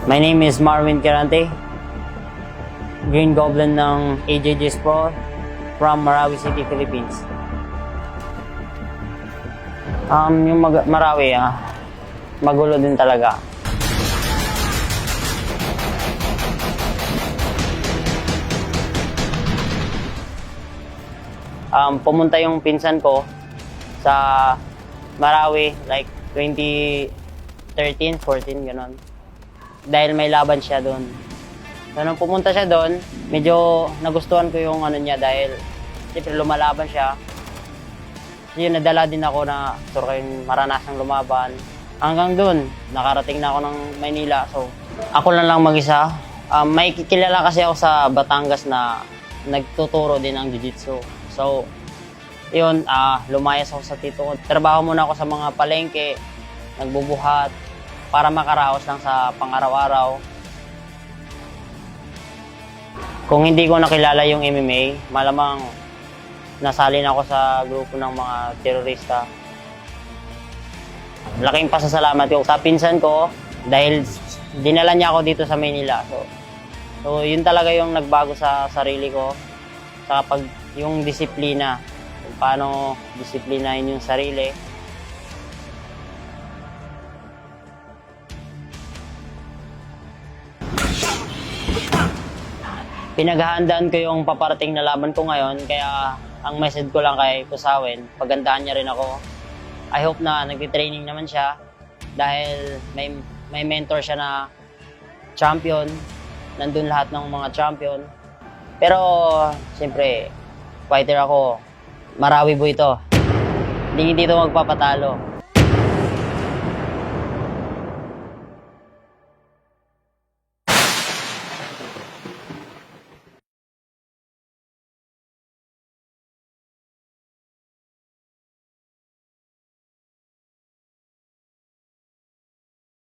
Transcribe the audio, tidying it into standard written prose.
My name is Marvin Quirante, Green Goblin ng AJJS Pro from Marawi City, Philippines. Yung Marawi, magulo din talaga. Pumunta yung pinsan ko sa Marawi like 2013, 14, gano'n. Dahil may laban siya doon. So, nung pumunta siya doon, medyo nagustuhan ko yung ano niya dahil siyempre lumalaban siya. So, yun, nadala din ako na yung maranasang lumaban. Hanggang doon, nakarating na ako ng Maynila. So, ako lang mag-isa. May kilala kasi ako sa Batangas na nagtuturo din ng jiu-jitsu. So, yun, lumayas ako sa tito ko. Trabaho muna ako sa mga palengke, nagbubuhat, para makaraos lang sa pang-araw-araw. Kung hindi ko nakilala yung MMA, malamang nasalin ako sa grupo ng mga terorista. Laking pasasalamat ko sa pinsan ko dahil dinala niya ako dito sa Maynila. So yun talaga yung nagbago sa sarili ko. Sa yung disiplina, kung paano disiplinahin yung sarili. Pinaghahandaan ko yung paparating na laban ko ngayon, kaya ang message ko lang kay Kusawin, pagandahan niya rin ako. I hope na nagtitraining naman siya dahil may mentor siya na champion, nandun lahat ng mga champion. Pero siyempre, fighter ako, Marawi boy ito. Hindi ito magpapatalo.